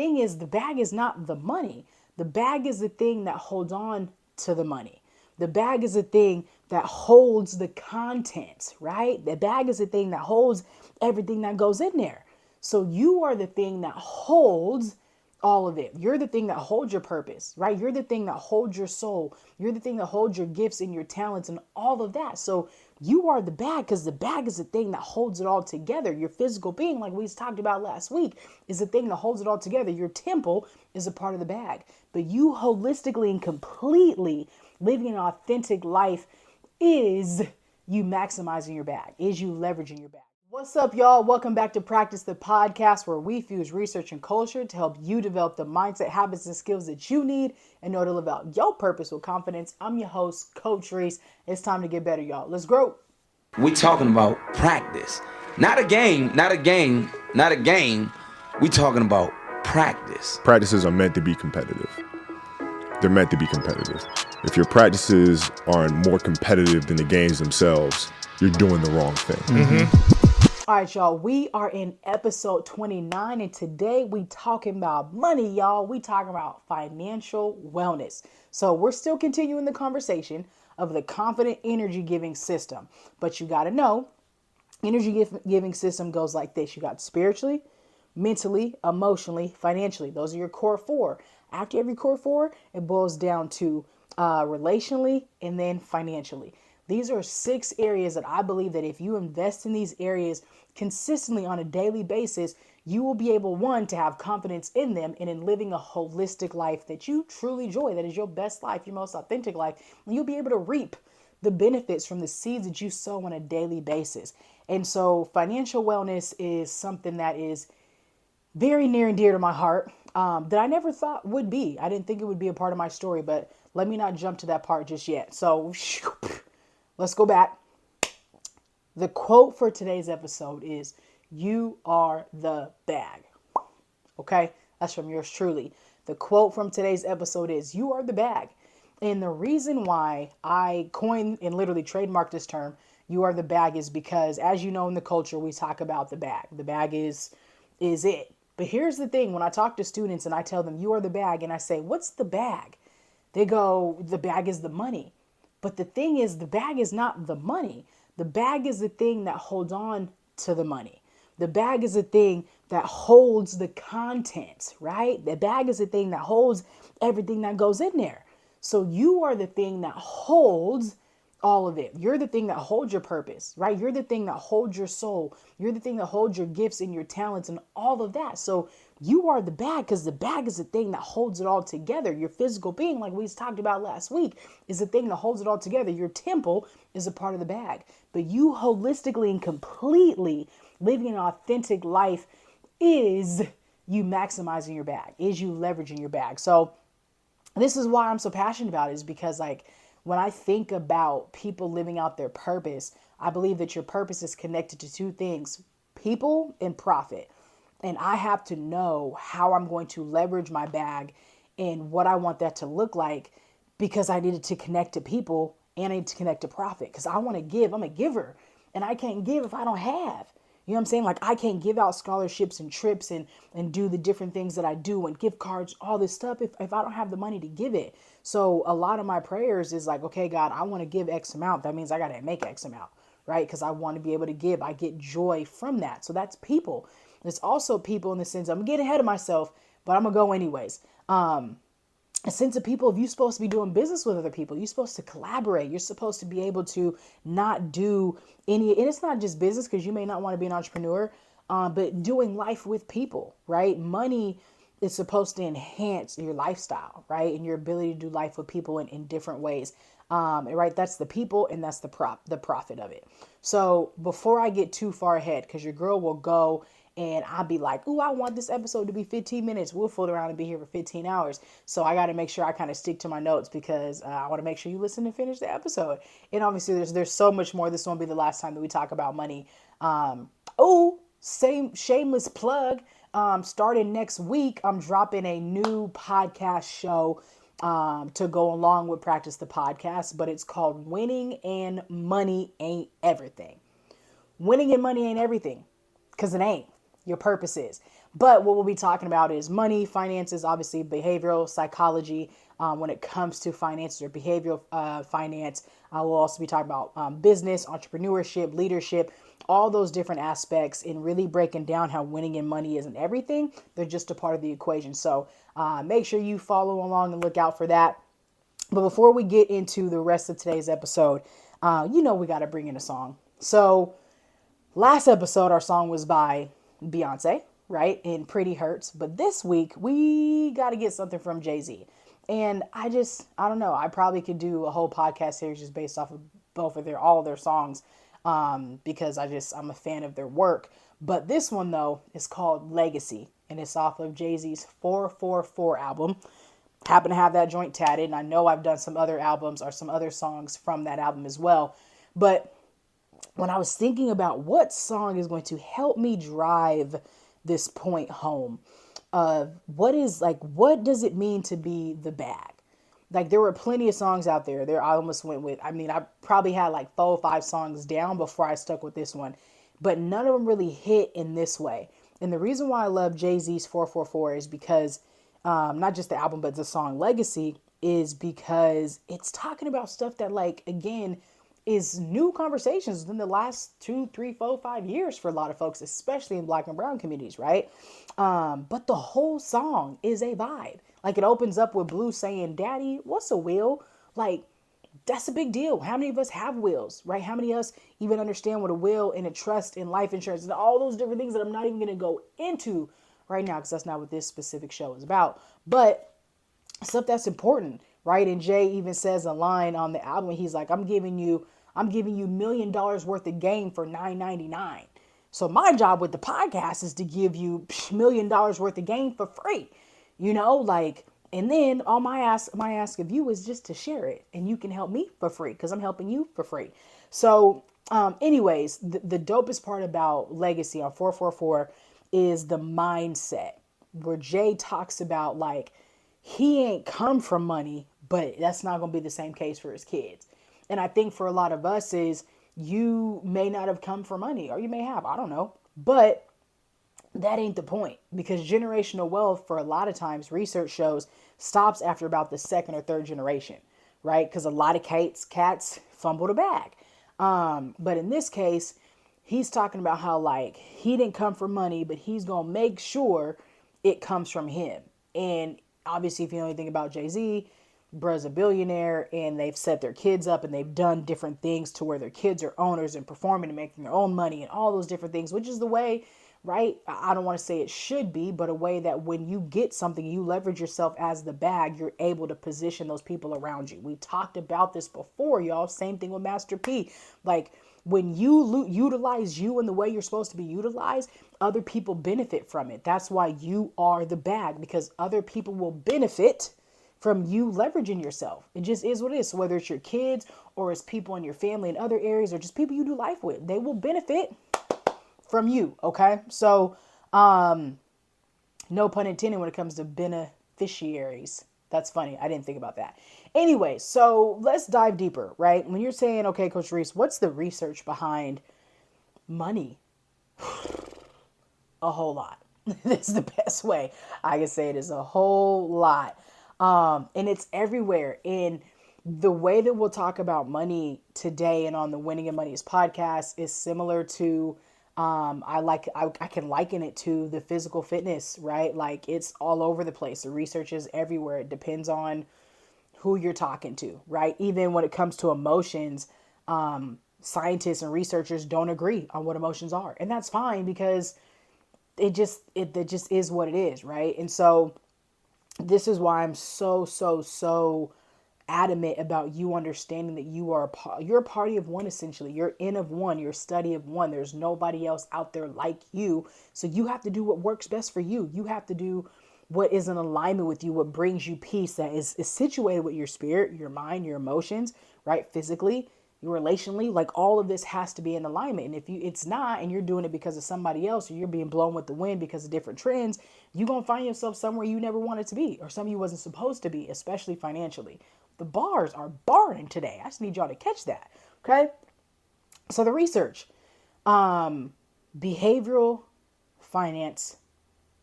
Thing is, the bag is not the money. The bag is the thing that holds on to the money. The bag is the thing that holds the contents, right? The bag is the thing that holds everything that goes in there. So you are the thing that holds all of it. You're the thing that holds your purpose, right? You're the thing that holds your soul. You're the thing that holds your gifts and your talents and all of that. So you are the bag because the bag is the thing that holds it all together. Your physical being, like we talked about last week, is the thing that holds it all together. Your temple is a part of the bag. But you holistically and completely living an authentic life is you maximizing your bag, is you leveraging your bag. What's up, y'all? Welcome back to Practice the Podcast, where we fuse research and culture to help you develop the mindset, habits, and skills that you need in order to live out your purpose with confidence. I'm your host, Coach Rees. It's time to get better, y'all. Let's grow. We talking about practice. Not a game, not a game, not a game. We talking about practice. Practices are meant to be competitive. They're meant to be competitive. If your practices aren't more competitive than the games themselves, you're doing the wrong thing. All right, y'all, we are in episode 29, and today we talking about money, y'all. We talking about financial wellness. So we're still continuing the conversation of the confident energy giving system. But you got to know, energy giving system goes like this. You got spiritually, mentally, emotionally, financially. Those are your core four. After every core four, it boils down to relationally and then financially. These are 6 areas that I believe that if you invest in these areas consistently on a daily basis, you will be able, one, to have confidence in them and in living a holistic life that you truly enjoy, that is your best life, your most authentic life, and you'll be able to reap the benefits from the seeds that you sow on a daily basis. And so financial wellness is something that is very near and dear to my heart, that I never thought would be. I didn't think it would be a part of my story, but let me not jump to that part just yet. So let's go back. The quote for today's episode is, "You are the bag." Okay, that's from yours truly. The quote from today's episode is, "You are the bag." And the reason why I coined and literally trademarked this term, "You are the bag," is because, as you know, in the culture, we talk about the bag. The bag is it. But here's the thing. When I talk to students and I tell them, "You are the bag," and I say, "What's the bag?" They go, "The bag is the money." But the thing is, the bag is not the money. The bag is the thing that holds on to the money. The bag is the thing that holds the contents, right? The bag is the thing that holds everything that goes in there. So you are the thing that holds all of it. You're the thing that holds your purpose, right? You're the thing that holds your soul. You're the thing that holds your gifts and your talents and all of that. So you are the bag because the bag is the thing that holds it all together. Your physical being, like we talked about last week, is the thing that holds it all together. Your temple is a part of the bag. But you holistically and completely living an authentic life is you maximizing your bag, is you leveraging your bag. So this is why I'm so passionate about it, is because, like, when I think about people living out their purpose, I believe that your purpose is connected to 2 things: people and profit. And I have to know how I'm going to leverage my bag and what I want that to look like, because I needed to connect to people and I need to connect to profit, because I want to give. I'm a giver, and I can't give if I don't have. You know what I'm saying? Like, I can't give out scholarships and trips and do the different things that I do and gift cards, all this stuff, if I don't have the money to give it. So a lot of my prayers is like, okay, God, I want to give X amount. That means I got to make X amount, right? Because I want to be able to give. I get joy from that. So that's people. There's also people in the sense, I'm getting ahead of myself, but I'm going to go anyways. A sense of people, if you're supposed to be doing business with other people, you're supposed to collaborate. You're supposed to be able to not do any, and it's not just business, because you may not want to be an entrepreneur, but doing life with people, right? Money is supposed to enhance your lifestyle, right? And your ability to do life with people in different ways. Right? That's the people, and that's the profit of it. So before I get too far ahead, because your girl will go and I'll be like, "Ooh, I want this episode to be 15 minutes. We'll fool around and be here for 15 hours. So I got to make sure I kind of stick to my notes, because I want to make sure you listen and finish the episode. And obviously there's so much more. This won't be the last time that we talk about money. Same shameless plug. Starting next week, I'm dropping a new podcast show to go along with Practice the Podcast, but it's called Winning and Money Ain't Everything. Winning and money ain't everything, because it ain't. Your purpose is. But what we'll be talking about is money, finances, obviously behavioral psychology. When it comes to finances or behavioral finance, we'll also be talking about business, entrepreneurship, leadership, all those different aspects, and really breaking down how winning in money isn't everything. They're just a part of the equation. So make sure you follow along and look out for that. But before we get into the rest of today's episode, we got to bring in a song. So last episode, our song was by Beyonce, right? In Pretty Hurts. But this week, we got to get something from Jay-Z. And I don't know. I probably could do a whole podcast series just based off of all of their songs, because I'm a fan of their work. But this one, though, is called Legacy, and it's off of Jay-Z's 444 album. Happen to have that joint tatted, and I know I've done some other albums or some other songs from that album as well. But when I was thinking about what song is going to help me drive this point home, what does it mean to be the bag? Like, there were plenty of songs out there. I almost went with, I probably had like 4 or 5 songs down before I stuck with this one, but none of them really hit in this way. And the reason why I love Jay-Z's 444 is because, not just the album, but the song Legacy, is because it's talking about stuff that, like, again, is new conversations in the last 2, 3, 4, 5 years for a lot of folks, especially in Black and brown communities, right? But the whole song is a vibe. Like, it opens up with Blue saying, "Daddy, what's a will?" Like, that's a big deal. How many of us have wills, right? How many of us even understand what a will and a trust and life insurance and all those different things that I'm not even going to go into right now, because that's not what this specific show is about. But stuff that's important, right? And Jay even says a line on the album. He's like, I'm giving you $1 million worth of game for $9.99. So my job with the podcast is to give you $1 million worth of game for free, like, and then all my ask of you is just to share it, and you can help me for free because I'm helping you for free. So, anyways, the dopest part about Legacy on 444 is the mindset, where Jay talks about, like, he ain't come from money, but that's not going to be the same case for his kids. And I think for a lot of us is, you may not have come from money, or you may have, I don't know, but that ain't the point, because generational wealth, for a lot of times, research shows, stops after about the second or third generation, right? Because a lot of cats fumble the bag. But in this case, he's talking about how, like, he didn't come from money, but he's going to make sure it comes from him. And obviously, if you know anything about Jay-Z, bruh's a billionaire, and they've set their kids up, and they've done different things to where their kids are owners and performing and making their own money and all those different things, which is the way, right? I don't want to say it should be, but a way that when you get something, you leverage yourself as the bag, you're able to position those people around you. We talked about this before, y'all. Same thing with Master P. Like, when you utilize you in the way you're supposed to be utilized, other people benefit from it. That's why you are the bag, because other people will benefit from you leveraging yourself. It just is what it is. So whether it's your kids, or it's people in your family in other areas, or just people you do life with, they will benefit from you. Okay. So, no pun intended when it comes to beneficiaries. That's funny. I didn't think about that. Anyway, so let's dive deeper, right? When you're saying, okay, Coach Rees, what's the research behind money? A whole lot. This is the best way I can say it, is a whole lot. And it's everywhere. And the way that we'll talk about money today and on the Winning in Money's podcast is similar to, I can liken it to the physical fitness, right? Like, it's all over the place. The research is everywhere. It depends on who you're talking to, right? Even when it comes to emotions, scientists and researchers don't agree on what emotions are. And that's fine, because it just is what it is, right? And so this is why I'm so adamant about you understanding that you're a party of one, essentially. You're in of one, you're a study of one. There's nobody else out there like you. So you have to do what works best for you. You have to do what is in alignment with you, what brings you peace, that is situated with your spirit, your mind, your emotions, right? Physically, relationally, like, all of this has to be in alignment. And if it's not, and you're doing it because of somebody else, or you're being blown with the wind because of different trends, you're going to find yourself somewhere you never wanted to be, or somewhere you wasn't supposed to be, especially financially. The bars are barring today. I just need y'all to catch that. Okay. So the research, behavioral finance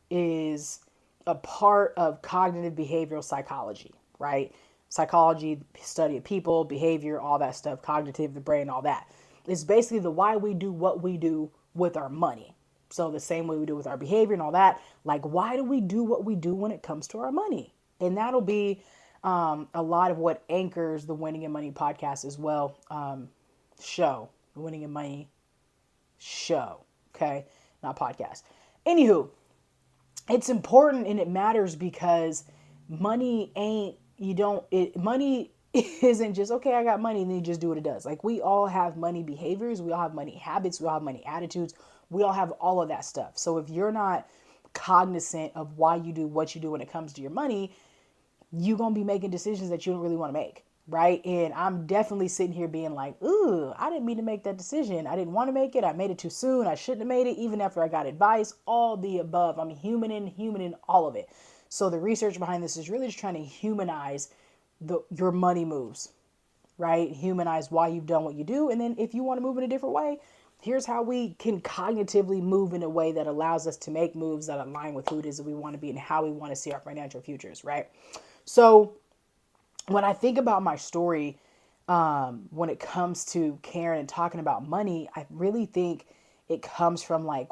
is a part of cognitive behavioral psychology, right? Psychology, study of people, behavior, all that stuff, cognitive, the brain, all that. It's basically the why we do what we do with our money. So the same way we do with our behavior and all that, like why do we do what we do when it comes to our money? And that'll be a lot of what anchors the Winning and Money podcast as well. Show the Winning and Money show, okay, not podcast. Anywho, it's important and it matters because money ain't you don't it money isn't just okay, I got money and then you just do what it does. Like we all have money behaviors, we all have money habits, we all have money attitudes, we all have all of that stuff. So if you're not cognizant of why you do what you do when it comes to your money, you're going to be making decisions that you don't really want to make. Right. And I'm definitely sitting here being like, ooh, I didn't mean to make that decision. I didn't want to make it. I made it too soon. I shouldn't have made it, even after I got advice, all the above. I'm human in all of it. So the research behind this is really just trying to humanize your money moves, right? Humanize why you've done what you do. And then if you want to move in a different way, here's how we can cognitively move in a way that allows us to make moves that align with who it is that we want to be and how we want to see our financial futures, right? So when I think about my story, when it comes to Karen and talking about money, I really think it comes from like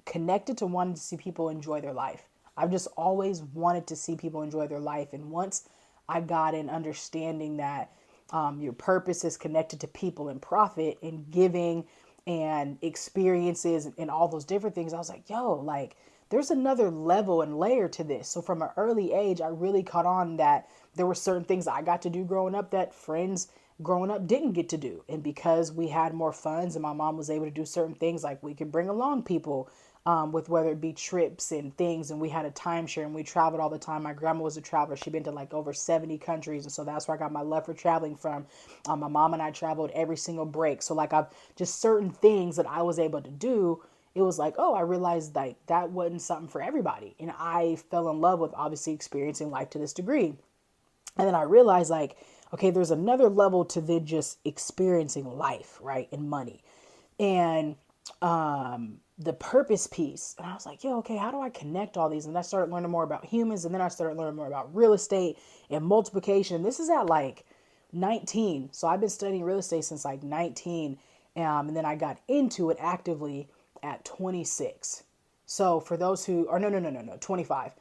connected to wanting to see people enjoy their life. I've just always wanted to see people enjoy their life. And once I got an understanding that your purpose is connected to people and profit and giving and experiences and all those different things, I was like, yo, like there's another level and layer to this. So from an early age, I really caught on that there were certain things I got to do growing up that friends growing up didn't get to do. And because we had more funds and my mom was able to do certain things, like we could bring along people with whether it be trips and things. And we had a timeshare and we traveled all the time. My grandma was a traveler. She'd been to like over 70 countries. And so that's where I got my love for traveling from. My mom and I traveled every single break. So like I've just certain things that I was able to do. It was like, oh, I realized like that wasn't something for everybody. And I fell in love with obviously experiencing life to this degree. And then I realized like, okay, there's another level to then just experiencing life, right? And money. And the purpose piece. And I was like, yo, okay, how do I connect all these? And I started learning more about humans. And then I started learning more about real estate and multiplication. This is at like 19. So I've been studying real estate since like 19. And then I got into it actively at 26. So for those who, or no, 25.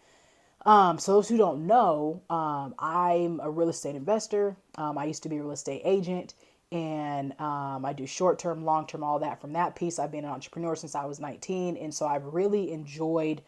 So those who don't know, I'm a real estate investor. I used to be a real estate agent and I do short-term, long-term, all that. From that piece, I've been an entrepreneur since I was 19. And so I've really enjoyed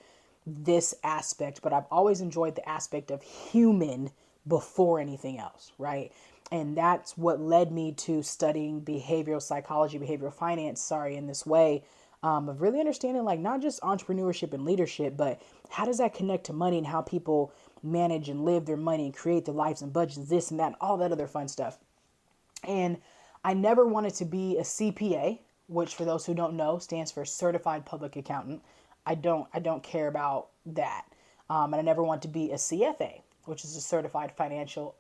this aspect, but I've always enjoyed the aspect of human before anything else, right? And that's what led me to studying behavioral psychology, behavioral finance, in this way, of really understanding like not just entrepreneurship and leadership, but how does that connect to money and how people manage and live their money and create their lives and budgets, this and that, and all that other fun stuff. And I never wanted to be a CPA, which for those who don't know stands for Certified Public Accountant. I don't care about that. And I never want to be a CFA, which is a Certified Financial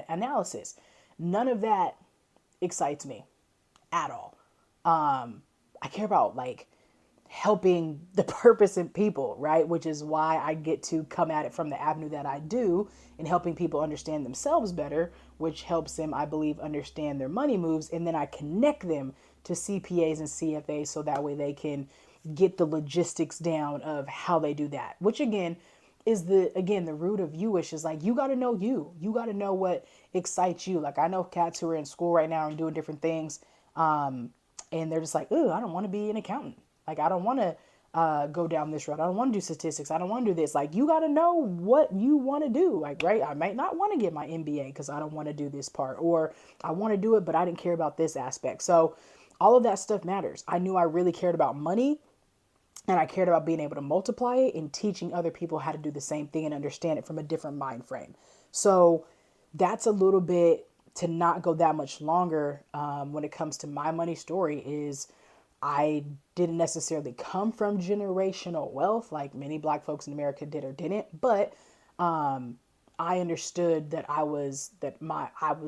Analysis. None of that excites me at all. I care about like helping the purpose in people, right? Which is why I get to come at it from the avenue that I do and helping people understand themselves better, which helps them, I believe, understand their money moves. And then I connect them to CPAs and CFAs so that way they can get the logistics down of how they do that, which again is the root of you-ish is like, you got to know you got to know what excites you. Like I know cats who are in school right now and doing different things. And they're just like, ooh, I don't want to be an accountant. Like, I don't want to go down this road. I don't want to do statistics. I don't want to do this. Like, you got to know what you want to do. Like, right? I might not want to get my MBA because I don't want to do this part. Or I want to do it, but I didn't care about this aspect. So all of that stuff matters. I knew I really cared about money. And I cared about being able to multiply it and teaching other people how to do the same thing and understand it from a different mind frame. So that's a little bit to not go that much longer when it comes to my money story is I didn't necessarily come from generational wealth like many Black folks in America did or didn't, but I understood that I was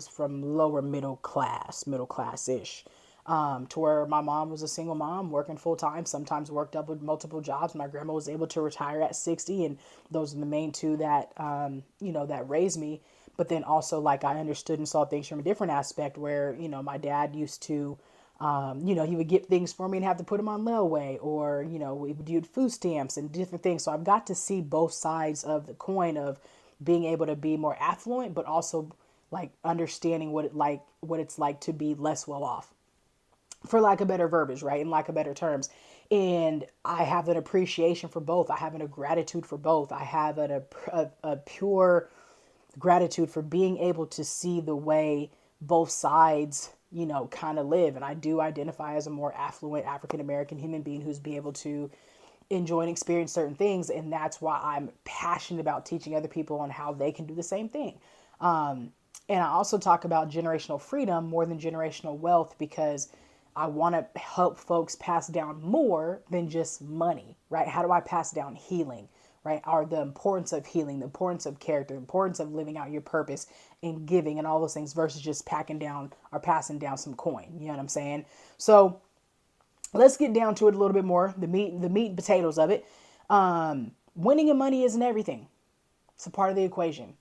from lower middle class-ish. to where my mom was a single mom working full time, sometimes worked double multiple jobs. My grandma was able to retire at 60, and those are the main two that that raised me. But then also, like, I understood and saw things from a different aspect where, my dad used to, he would get things for me and have to put them on layaway, or, we would do food stamps and different things. So I've got to see both sides of the coin of being able to be more affluent, but also like understanding what it's like to be less well off, for lack of better verbiage, right? In lack of better terms. And I have an appreciation for both. I have a gratitude for both. I have a pure gratitude for being able to see the way both sides, kind of live. And I do identify as a more affluent African American human being who's be able to enjoy and experience certain things. And that's why I'm passionate about teaching other people on how they can do the same thing. And I also talk about generational freedom more than generational wealth, because I want to help folks pass down more than just money, right? How do I pass down healing, right? Or the importance of healing, the importance of character, the importance of living out your purpose and giving and all those things versus just packing down or passing down some coin. You know what I'm saying? So let's get down to it a little bit more, the meat and potatoes of it. Winning and money isn't everything. It's a part of the equation,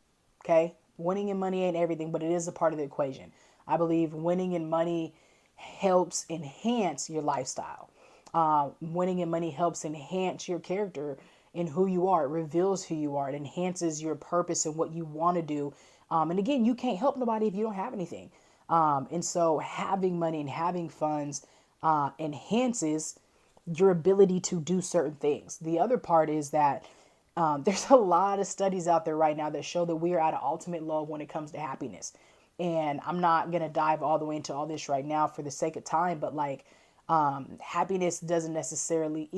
okay? Winning and money ain't everything, but it is a part of the equation. I believe winning and money helps enhance your lifestyle. Winning and money helps enhance your character and who you are. It reveals who you are. It enhances your purpose and what you want to do. And again, you can't help nobody if you don't have anything. And so having money and having funds enhances your ability to do certain things. The other part is that there's a lot of studies out there right now that show that we are at an ultimate low when it comes to happiness. And I'm not going to dive all the way into all this right now for the sake of time, but like happiness doesn't necessarily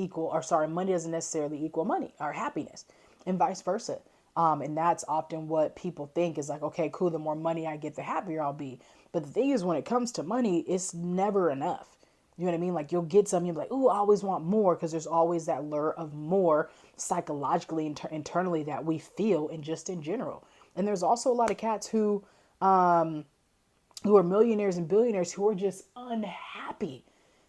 money doesn't necessarily equal money or happiness, and vice versa. And that's often what people think is like, okay, cool, the more money I get, the happier I'll be. But the thing is, when it comes to money, it's never enough. You know what I mean? Like, you'll get something, you'll be like, ooh, I always want more, because there's always that lure of more psychologically, internally, that we feel, and just in general. And there's also a lot of cats who are millionaires and billionaires who are just unhappy.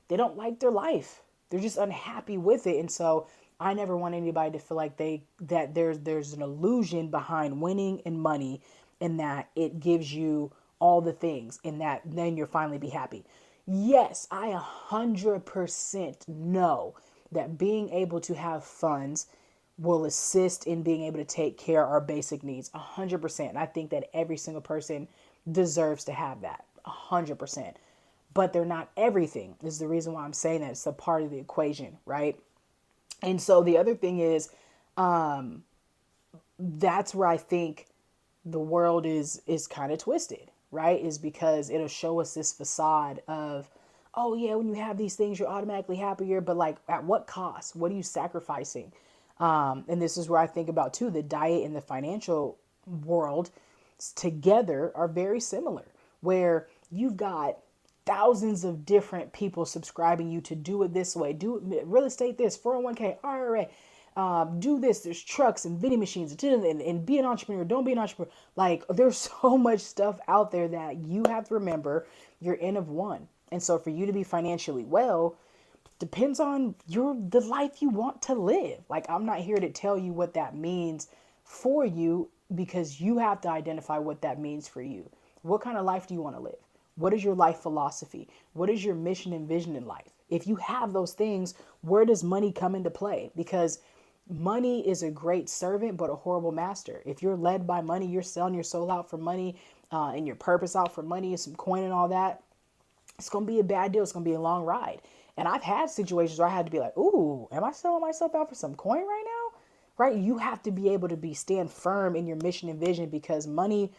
They don't like their life. They're just unhappy with it. And so I never want anybody to feel like that there's an illusion behind winning and money, and that it gives you all the things and that then you'll finally be happy. Yes, I 100% know that being able to have funds will assist in being able to take care of our basic needs. 100%. And I think that every single person deserves to have that. 100%. But they're not everything, is the reason why I'm saying that. It's a part of the equation, right? And so the other thing is, that's where I think the world is kind of twisted, right? Is because it'll show us this facade of, oh yeah, when you have these things, you're automatically happier. But like, at what cost? What are you sacrificing? And this is where I think about too, the diet and the financial world together are very similar, where you've got thousands of different people subscribing you to do it this way, do it, real estate this, 401k, IRA, do this, there's trucks and vending machines, and be an entrepreneur, don't be an entrepreneur. Like, there's so much stuff out there that you have to remember you're N of one. And so for you to be financially well depends on the life you want to live. Like, I'm not here to tell you what that means for you, because you have to identify what that means for you. What kind of life do you want to live? What is your life philosophy? What is your mission and vision in life? If you have those things, where does money come into play? Because money is a great servant, but a horrible master. If you're led by money, you're selling your soul out for money, and your purpose out for money and some coin and all that, it's going to be a bad deal. It's going to be a long ride. And I've had situations where I had to be like, ooh, am I selling myself out for some coin right now? Right? You have to be able to stand firm in your mission and vision, because money,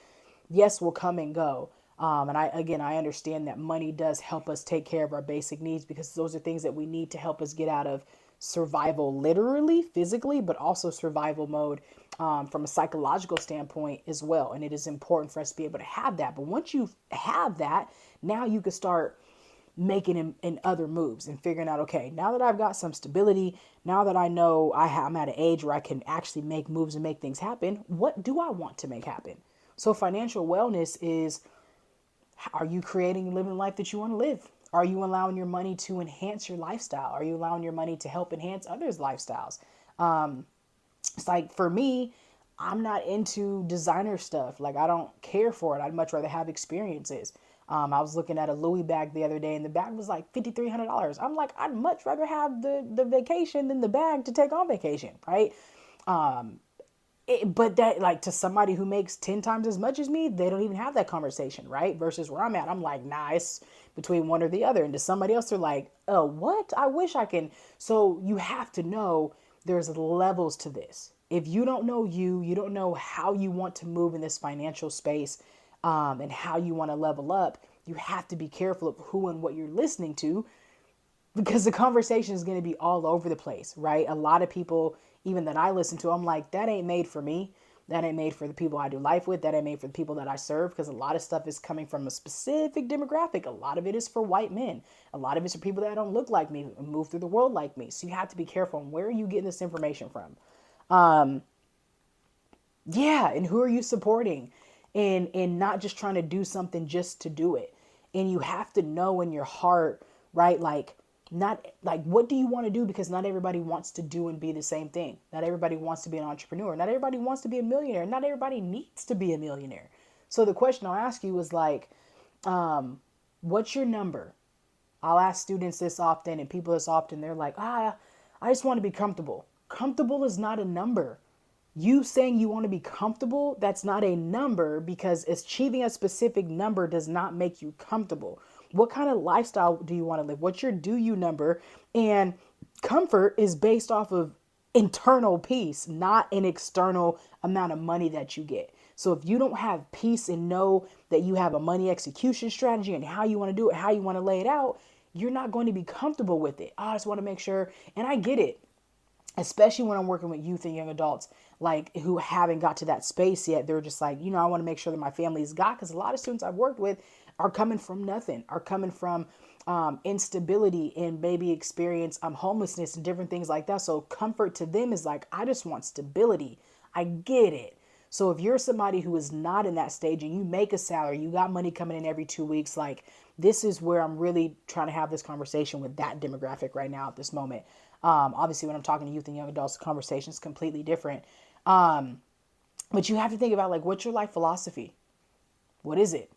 yes, will come and go. And I understand that money does help us take care of our basic needs, because those are things that we need to help us get out of survival, literally, physically, but also survival mode from a psychological standpoint as well. And it is important for us to be able to have that. But once you have that, now you can start making in other moves and figuring out, okay, now that I've got some stability, now that I know I'm at an age where I can actually make moves and make things happen, what do I want to make happen? So financial wellness is, are you creating and living the life that you want to live? Are you allowing your money to enhance your lifestyle? Are you allowing your money to help enhance others' lifestyles? It's like for me, I'm not into designer stuff. Like I don't care for it. I'd much rather have experiences. I was looking at a Louis bag the other day, and the bag was like $5,300. I'm like, I'd much rather have the vacation than the bag to take on vacation, right? But that, like, to somebody who makes 10 times as much as me, they don't even have that conversation, right? Versus where I'm at, I'm like, nah, it's between one or the other. And to somebody else, they're like, oh, what? I wish I can. So you have to know there's levels to this. If you don't know you don't know how you want to move in this financial space, and how you want to level up, you have to be careful of who and what you're listening to, because the conversation is going to be all over the place, right? A lot of people, even that I listen to, I'm like, that ain't made for me. That ain't made for the people I do life with. That ain't made for the people that I serve, because a lot of stuff is coming from a specific demographic. A lot of it is for white men. A lot of it's for people that don't look like me and move through the world like me. So you have to be careful on where are you getting this information from. Yeah, and who are you supporting? And not just trying to do something just to do it. And you have to know in your heart, right? Like, not like, what do you want to do? Because not everybody wants to do and be the same thing. Not everybody wants to be an entrepreneur. Not everybody wants to be a millionaire. Not everybody needs to be a millionaire. So the question I'll ask you is like, what's your number? I'll ask students this often and people this often. They're like, I just want to be comfortable. Comfortable is not a number. You saying you want to be comfortable, that's not a number, because achieving a specific number does not make you comfortable. What kind of lifestyle do you want to live? What's your do you number? And comfort is based off of internal peace, not an external amount of money that you get. So if you don't have peace and know that you have a money execution strategy and how you want to do it, how you want to lay it out, you're not going to be comfortable with it. I just want to make sure, and I get it, especially when I'm working with youth and young adults, like who haven't got to that space yet. They're just like, I want to make sure that my family's got, because a lot of students I've worked with are coming from nothing, are coming from instability and maybe experience homelessness and different things like that. So comfort to them is like, I just want stability. I get it. So if you're somebody who is not in that stage and you make a salary, you got money coming in every 2 weeks, like this is where I'm really trying to have this conversation with that demographic right now at this moment. Obviously, when I'm talking to youth and young adults, the conversation is completely different. But you have to think about, like, what's your life philosophy? What is it?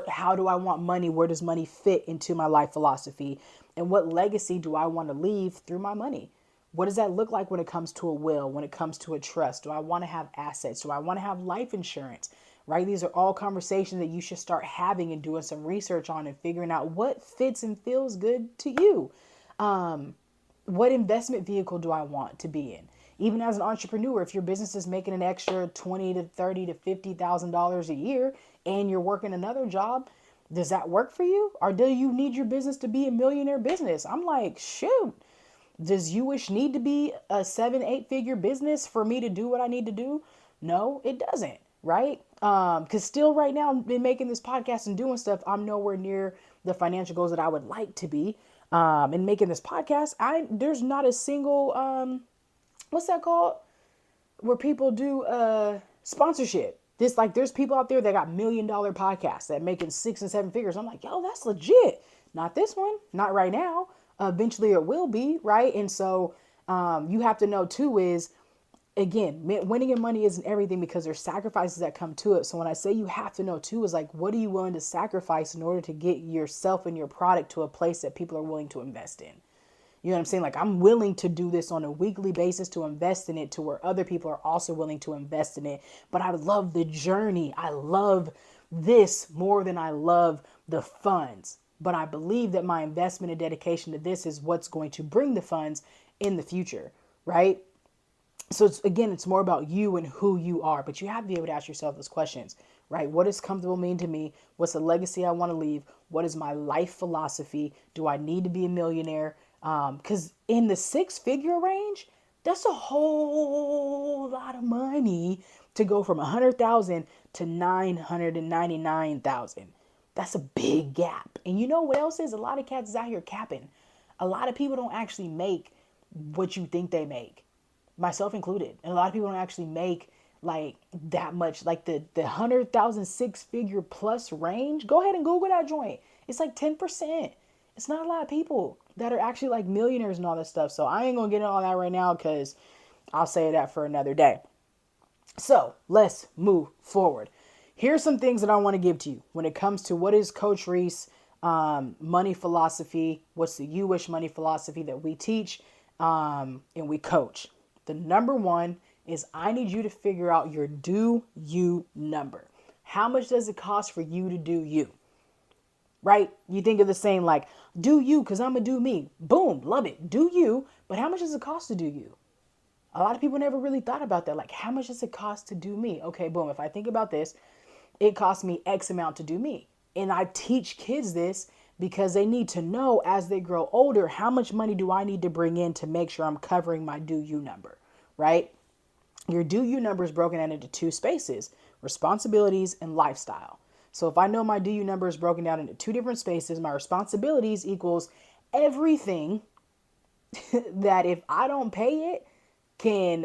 How do I want money? Where does money fit into my life philosophy? And what legacy do I want to leave through my money? What does that look like when it comes to a will, when it comes to a trust? Do I want to have assets? Do I want to have life insurance? Right? These are all conversations that you should start having and doing some research on and figuring out what fits and feels good to you. What investment vehicle do I want to be in? Even as an entrepreneur, if your business is making an extra $20 to $30 to $50,000 a year and you're working another job, does that work for you? Or do you need your business to be a millionaire business? I'm like, shoot, does you-ish need to be a 7-8 figure business for me to do what I need to do? No, it doesn't, right? Because still right now, in making this podcast and doing stuff, I'm nowhere near the financial goals that I would like to be. And making this podcast, there's not a single what's that called? Where people do sponsorship. There's people out there that got $1 million podcasts that making 6 and 7 figures. I'm like, yo, that's legit. Not this one, not right now. Eventually it will be, right? And so you have to know too is, again, winning in money isn't everything, because there's sacrifices that come to it. So when I say you have to know too is like, what are you willing to sacrifice in order to get yourself and your product to a place that people are willing to invest in? You know what I'm saying? Like, I'm willing to do this on a weekly basis to invest in it to where other people are also willing to invest in it. But I love the journey. I love this more than I love the funds. But I believe that my investment and dedication to this is what's going to bring the funds in the future, right? So it's more about you and who you are, but you have to be able to ask yourself those questions, right? What does comfortable mean to me? What's the legacy I want to leave? What is my life philosophy? Do I need to be a millionaire? Because in the 6-figure range, that's a whole lot of money to go from 100,000 to 999,000. That's a big gap. And you know what else is? A lot of cats is out here capping. A lot of people don't actually make what you think they make, myself included. And a lot of people don't actually make like that much, like the 100,000 6-figure plus range. Go ahead and Google that joint. It's like 10%. It's not a lot of people that are actually like millionaires and all this stuff. So I ain't gonna get into all that right now because I'll say that for another day. So let's move forward. Here's some things that I want to give to you when it comes to what is Coach Rees money philosophy, what's the you-ish money philosophy that we teach and we coach. The number one is I need you to figure out your do you number. How much does it cost for you to do you? Right? You think of the saying like, do you because I'm going to do me. Boom, love it. Do you, but how much does it cost to do you? A lot of people never really thought about that. Like, how much does it cost to do me? Okay, boom. If I think about this, it costs me X amount to do me. And I teach kids this because they need to know as they grow older, how much money do I need to bring in to make sure I'm covering my do you number, right? Your do you number is broken down into two spaces, responsibilities and lifestyle. So if I know my do you number is broken down into two different spaces, my responsibilities equals everything that if I don't pay it can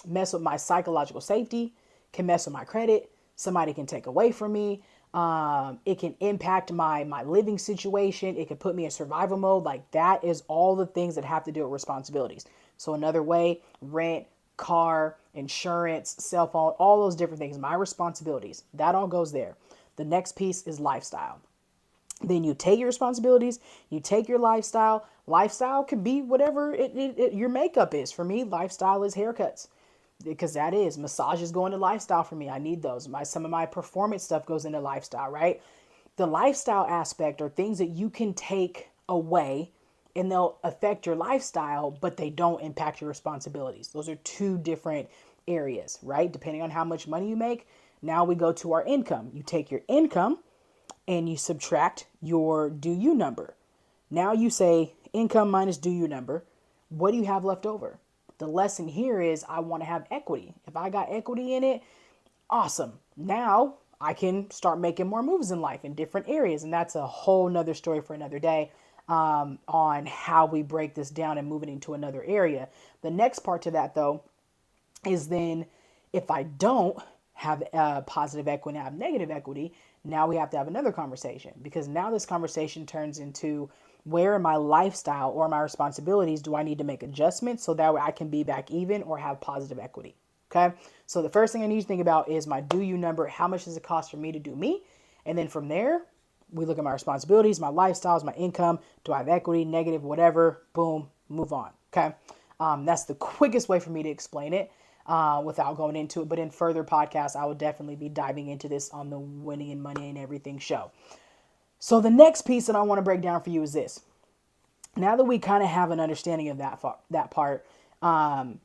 mess with my psychological safety, can mess with my credit, somebody can take away from me. It can impact my living situation. It can put me in survival mode. Like that is all the things that have to do with responsibilities. So another way, rent, car, insurance, cell phone, all those different things, my responsibilities, that all goes there. The next piece is lifestyle. Then you take your responsibilities, you take your lifestyle. Lifestyle could be whatever your makeup is. For me, lifestyle is haircuts because that is massages go into lifestyle for me. I need those. Some of my performance stuff goes into lifestyle, right? The lifestyle aspect are things that you can take away and they'll affect your lifestyle, but they don't impact your responsibilities. Those are two different areas, right? Depending on how much money you make. Now we go to our income. You take your income and you subtract your do you number. Now you say income minus do you number. What do you have left over? The lesson here is I want to have equity. If I got equity in it, awesome. Now I can start making more moves in life in different areas. And that's a whole nother story for another day on how we break this down and move it into another area. The next part to that, though, is then if I don't have positive equity, I have negative equity, now we have to have another conversation because now this conversation turns into where in my lifestyle or my responsibilities do I need to make adjustments so that way I can be back even or have positive equity. Okay. So the first thing I need to think about is my do you number. How much does it cost for me to do me? And then from there, we look at my responsibilities, my lifestyles, my income. Do I have equity, negative, whatever? Boom, move on. Okay. That's the quickest way for me to explain it without going into it. But in further podcasts, I will definitely be diving into this on the Winning and Money and Everything show. So the next piece that I want to break down for you is this. Now that we kind of have an understanding of that part, I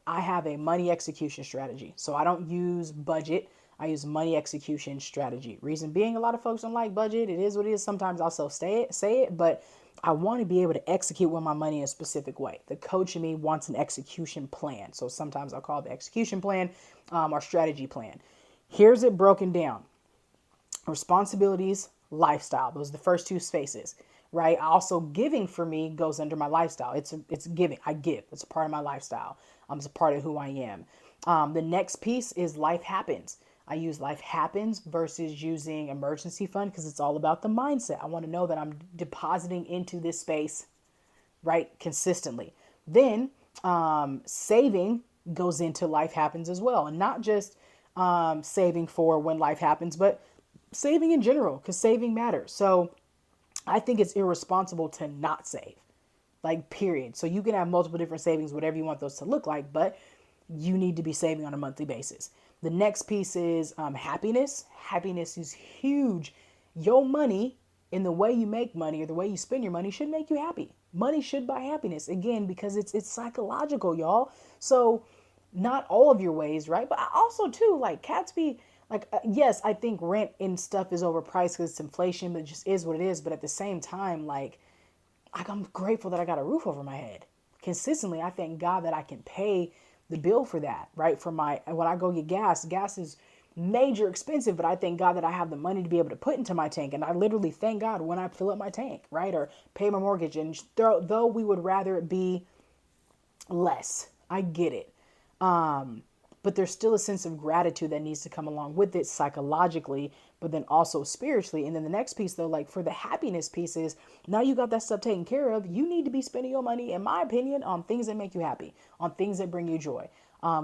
have a money execution strategy. So I don't use budget. I use money execution strategy. Reason being, a lot of folks don't like budget. It is what it is. Sometimes I'll still say it, but I want to be able to execute with my money in a specific way. The coach in me wants an execution plan. So sometimes I'll call it the execution plan or strategy plan. Here's it broken down. Responsibilities, lifestyle. Those are the first two spaces, right? Also, giving for me goes under my lifestyle. It's giving. I give. It's a part of my lifestyle. It's a part of who I am. The next piece is life happens. I use life happens versus using emergency fund because it's all about the mindset. I want to know that I'm depositing into this space, right, consistently. Then saving goes into life happens as well. And not just saving for when life happens, but saving in general because saving matters. So I think it's irresponsible to not save, like period. So you can have multiple different savings, whatever you want those to look like, but you need to be saving on a monthly basis. The next piece is happiness. Happiness is huge. Your money and the way you make money or the way you spend your money should make you happy. Money should buy happiness again because it's psychological, y'all. So not all of your ways, right? But also too, like cats be like, yes, I think rent and stuff is overpriced because it's inflation, but it just is what it is. But at the same time, like I'm grateful that I got a roof over my head. Consistently, I thank God that I can pay the bill for that, right? When I go get gas is major expensive, but I thank God that I have the money to be able to put into my tank. And I literally thank God when I fill up my tank, right? Or pay my mortgage. And though we would rather it be less, I get it. but there's still a sense of gratitude that needs to come along with it psychologically, but then also spiritually. And then the next piece though, like for the happiness piece is, now you got that stuff taken care of, you need to be spending your money, in my opinion, on things that make you happy, on things that bring you joy.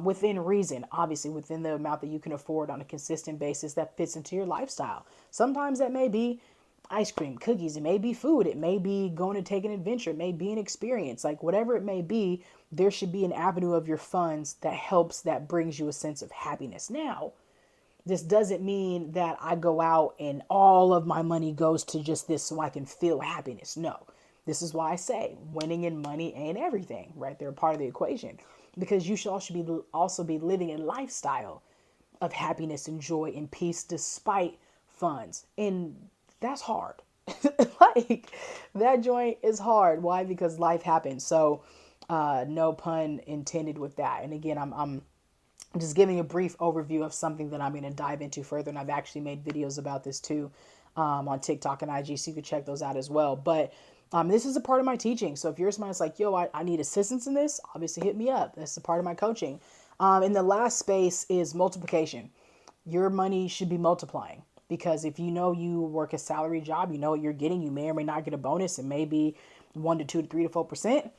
Within reason, obviously within the amount that you can afford on a consistent basis that fits into your lifestyle. Sometimes that may be ice cream, cookies, it may be food, it may be going to take an adventure, it may be an experience, like whatever it may be, there should be an avenue of your funds that helps, that brings you a sense of happiness. Now, this doesn't mean that I go out and all of my money goes to just this so I can feel happiness. No, this is why I say winning and money ain't everything, right? They're a part of the equation, because you should also be living a lifestyle of happiness and joy and peace despite funds. And that's hard. Like that joint is hard. Why? Because life happens. So no pun intended with that. And again, I'm just giving a brief overview of something that I'm going to dive into further. And I've actually made videos about this too on TikTok and IG, so you can check those out as well. But this is a part of my teaching. So if you're somebody that's like, yo, I need assistance in this, obviously hit me up. That's a part of my coaching. And the last space is multiplication. Your money should be multiplying, because if you know you work a salary job, you know what you're getting. You may or may not get a bonus. It may be 1 to 2 to 3 to 4%.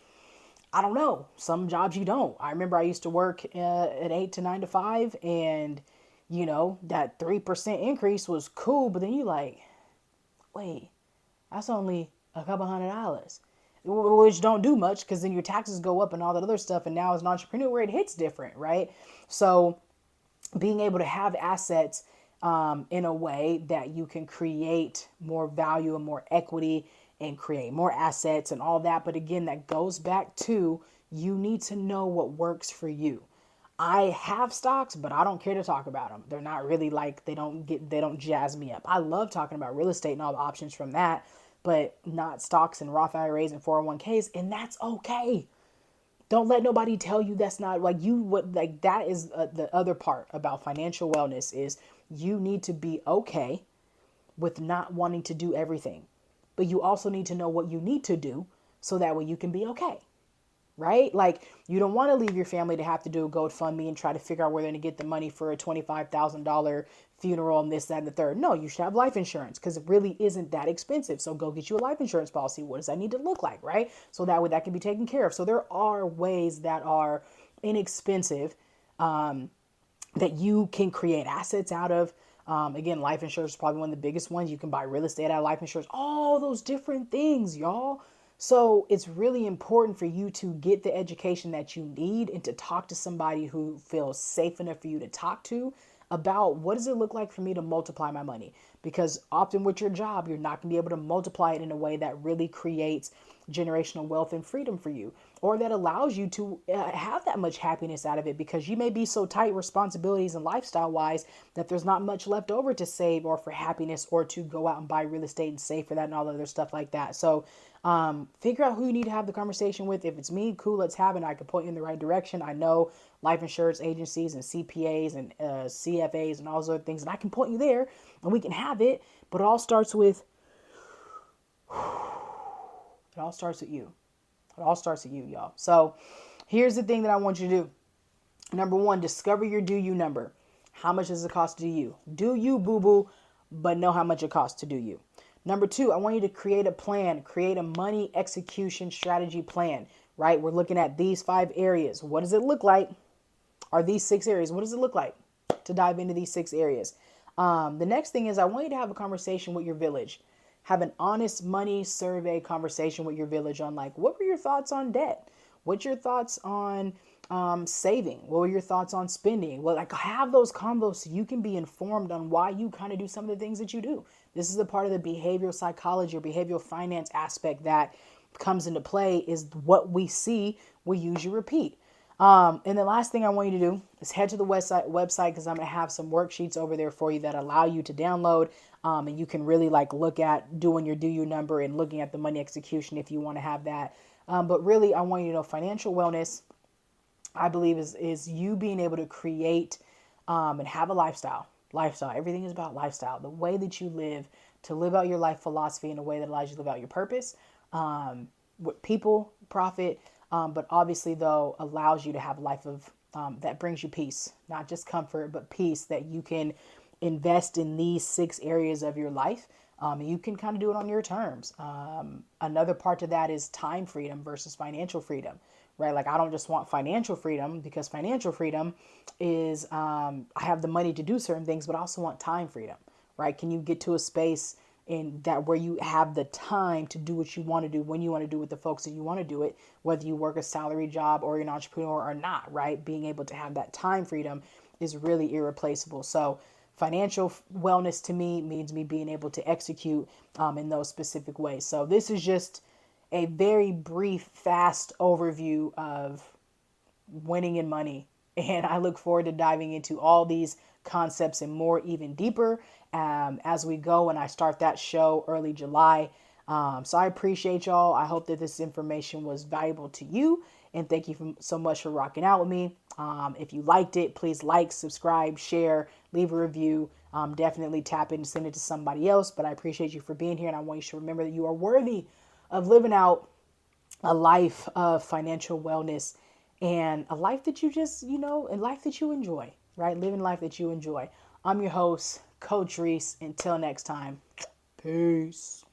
I don't know. Some jobs you don't. I remember I used to work at 8 to 9 to 5, and you know, that 3% increase was cool, but then you like, wait, that's only a couple $100, which don't do much, because then your taxes go up and all that other stuff. And now as an entrepreneur, where it hits different, right? So being able to have assets in a way that you can create more value and more equity and create more assets and all that. But again, that goes back to, you need to know what works for you. I have stocks, but I don't care to talk about them. They're not really like, they don't jazz me up. I love talking about real estate and all the options from that, but not stocks and Roth IRAs and 401ks. And that's okay. Don't let nobody tell you that's not like you, what, like that is the other part about financial wellness is you need to be okay with not wanting to do everything, but you also need to know what you need to do so that way you can be okay. Right? Like you don't want to leave your family to have to do a GoFundMe and try to figure out where they're going to get the money for a $25,000 funeral and this, that, and the third. No, you should have life insurance, because it really isn't that expensive. So go get you a life insurance policy. What does that need to look like? Right? So that way that can be taken care of. So there are ways that are inexpensive that you can create assets out of. Again, life insurance is probably one of the biggest ones. You can buy real estate out of life insurance, all those different things, y'all. So it's really important for you to get the education that you need and to talk to somebody who feels safe enough for you to talk to about what does it look like for me to multiply my money? Because often with your job, you're not going to be able to multiply it in a way that really creates generational wealth and freedom for you, or that allows you to have that much happiness out of it, because you may be so tight responsibilities and lifestyle wise that there's not much left over to save or for happiness or to go out and buy real estate and save for that and all the other stuff like that. So figure out who you need to have the conversation with. If it's me, cool, let's have it. I can point you in the right direction. I know life insurance agencies and CPAs and CFAs and all those other things, and I can point you there and we can have it. But it all starts with you. It all starts with you, y'all. So here's the thing that I want you to do. Number one, discover your do you number. How much does it cost to do you? Do you, boo-boo, but know how much it costs to do you. Number two, I want you to create a plan, create a money execution strategy plan, right? We're looking at these 5 areas. What does it look like? Are these 6 areas? What does it look like to dive into these 6 areas? The next thing is I want you to have a conversation with your village. Have an honest money survey conversation with your village on like, what were your thoughts on debt? What's your thoughts on saving? What were your thoughts on spending? Well, like have those combos so you can be informed on why you kind of do some of the things that you do. This is a part of the behavioral psychology or behavioral finance aspect that comes into play is what we see, we usually repeat. And the last thing I want you to do is head to the website because I'm going to have some worksheets over there for you that allow you to download. And you can really like look at doing your do you number and looking at the money execution if you want to have that. But really, I want you to know financial wellness, I believe, is you being able to create and have a lifestyle. Everything is about lifestyle. The way that you live, to live out your life philosophy in a way that allows you to live out your purpose, with people, profit, but obviously though allows you to have a life of that brings you peace, not just comfort, but peace, that you can invest in these 6 areas of your life. And you can kind of do it on your terms. Another part to that is time freedom versus financial freedom, right? Like, I don't just want financial freedom, because financial freedom is, I have the money to do certain things, but I also want time freedom, right? Can you get to a space in that where you have the time to do what you want to do, when you want to do, with the folks that you want to do it, whether you work a salary job or you're an entrepreneur or not, right? Being able to have that time freedom is really irreplaceable. So financial wellness to me means me being able to execute in those specific ways. So this is just a very brief, fast overview of winning in money. And I look forward to diving into all these concepts and more, even deeper, as we go. And I start that show early July. So I appreciate y'all. I hope that this information was valuable to you. And thank you so much for rocking out with me. If you liked it, please like, subscribe, share, leave a review. Definitely tap in and send it to somebody else. But I appreciate you for being here. And I want you to remember that you are worthy of living out a life of financial wellness, and a life that you just, a life that you enjoy, right? Living life that you enjoy. I'm your host, Coach Rees. Until next time, peace.